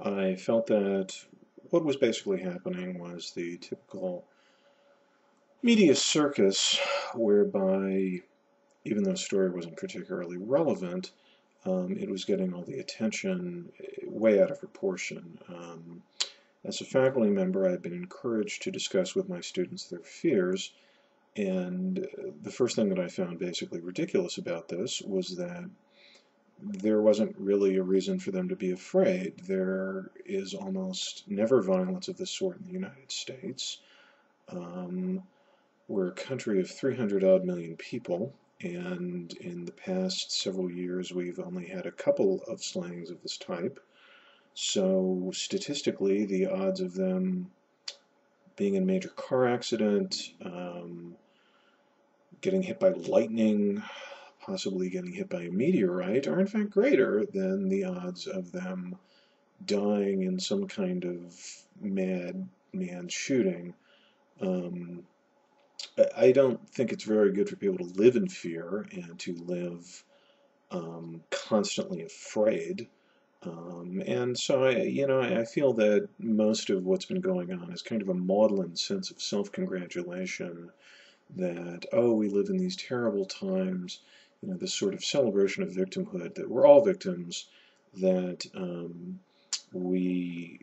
I felt that what was basically happening was the typical media circus whereby, even though the story wasn't particularly relevant, it was getting all the attention way out of proportion. As a faculty member, I've been encouraged to discuss with my students their fears, and the first thing that I found basically ridiculous about this was that there wasn't really a reason for them to be afraid. There is almost never violence of this sort in the United States. Um, we're a country of 300 odd million people, and in the past several years we've only had a couple of slayings of this type. So statistically, the odds of them being in a major car accident, getting hit by lightning, possibly getting hit by a meteorite, are in fact greater than the odds of them dying in some kind of madman shooting. Um, I don't think it's very good for people to live in fear and to live constantly afraid. And so I feel that most of what's been going on is kind of a maudlin sense of self-congratulation that, oh, we live in these terrible times, this sort of celebration of victimhood, that we're all victims, that we,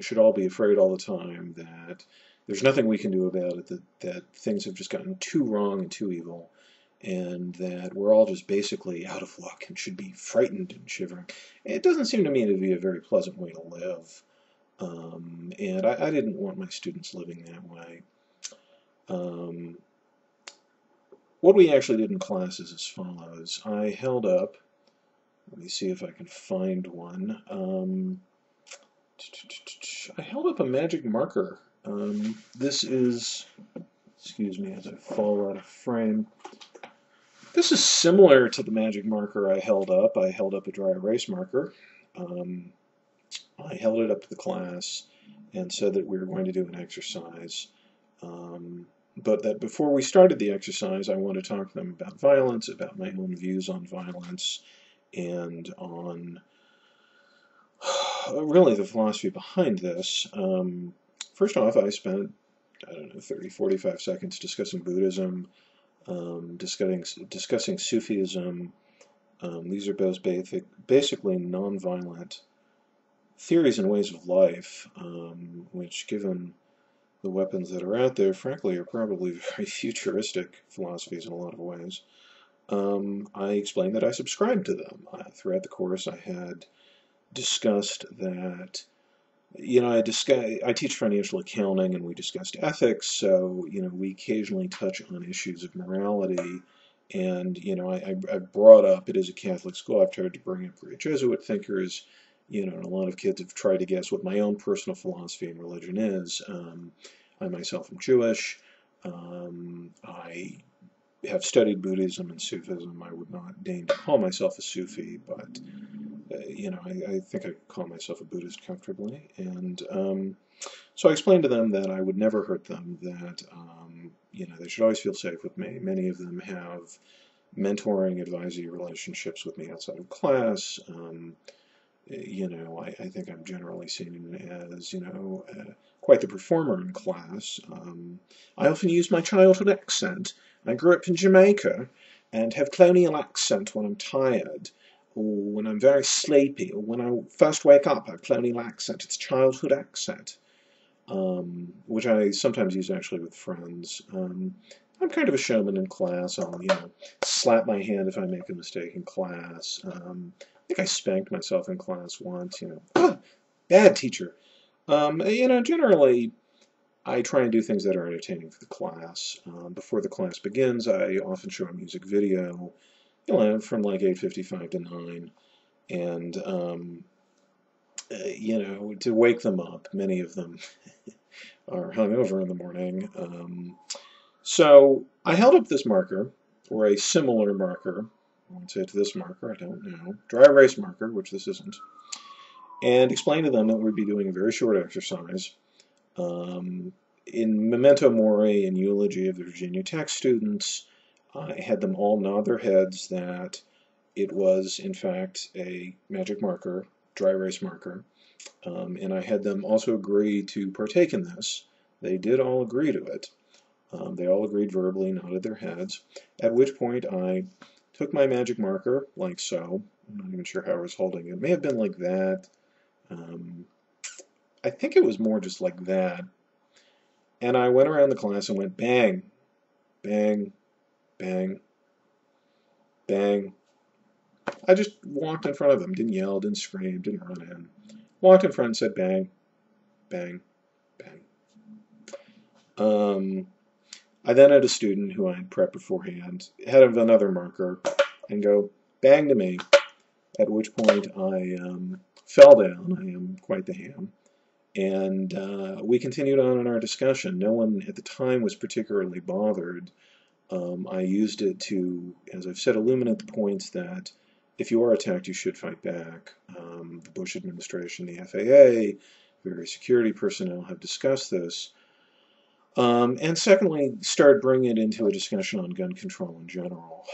should all be afraid all the time, that there's nothing we can do about it, that things have just gotten too wrong and too evil, and that we're all just basically out of luck and should be frightened and shivering. It doesn't seem to me to be a very pleasant way to live, and I didn't want my students living that way. Um, what we actually did in class is as follows. I held up, let me see if I can find one. I held up a magic marker. This is, excuse me as I fall out of frame. This is similar to the magic marker I held up. I held up a dry erase marker. Um, I held it up to the class and said that we were going to do an exercise. But that before we started the exercise, I wanted to talk to them about violence, about my own views on violence, and on really the philosophy behind this. First off, I spent, I don't know, 30, 45 seconds discussing Buddhism, discussing Sufism. These are both basically nonviolent theories and ways of life, which, given the weapons that are out there, frankly, are probably very futuristic philosophies in a lot of ways. I explained that I subscribed to them. Throughout the course, I had discussed that, I teach financial accounting, and we discussed ethics, so, we occasionally touch on issues of morality, and, I brought up, it is a Catholic school, I've tried to bring up great Jesuit thinkers, and a lot of kids have tried to guess what my own personal philosophy and religion is. I myself am Jewish. I have studied Buddhism and Sufism. I would not deign to call myself a Sufi, but I think I call myself a Buddhist comfortably. And so I explained to them that I would never hurt them, that they should always feel safe with me. Many of them have mentoring, advisory relationships with me outside of class. I think I'm generally seen as, quite the performer in class. I often use my childhood accent. I grew up in Jamaica and have colonial accent when I'm tired, or when I'm very sleepy, or when I first wake up, I have colonial accent. It's childhood accent, which I sometimes use actually with friends. I'm kind of a showman in class. I'll, slap my hand if I make a mistake in class. I think I spanked myself in class once, bad teacher. Generally, I try and do things that are entertaining for the class. Before the class begins, I often show a music video, from like 8:55 to 9, and, to wake them up. Many of them are hungover in the morning. So I held up this marker, or a similar marker. I won't say it's this marker, I don't know. Dry erase marker, which this isn't. And explained to them that we'd be doing a very short exercise. In memento mori and eulogy of the Virginia Tech students, I had them all nod their heads that it was, in fact, a magic marker, dry erase marker, and I had them also agree to partake in this. They did all agree to it. They all agreed verbally, nodded their heads, at which point I took my magic marker, like so. I'm not even sure how I was holding it. It may have been like that. I think it was more just like that. And I went around the class and went bang, bang, bang, bang. I just walked in front of them, didn't yell, didn't scream, didn't run in. Walked in front and said bang, bang, bang. I then had a student who I had prepped beforehand, had another marker, and go bang to me, at which point I fell down. I am quite the ham. And we continued on in our discussion. No one at the time was particularly bothered. I used it to, as I've said, illuminate the points that if you are attacked, you should fight back. The Bush administration, the FAA, various security personnel have discussed this. And secondly, start bringing it into a discussion on gun control in general.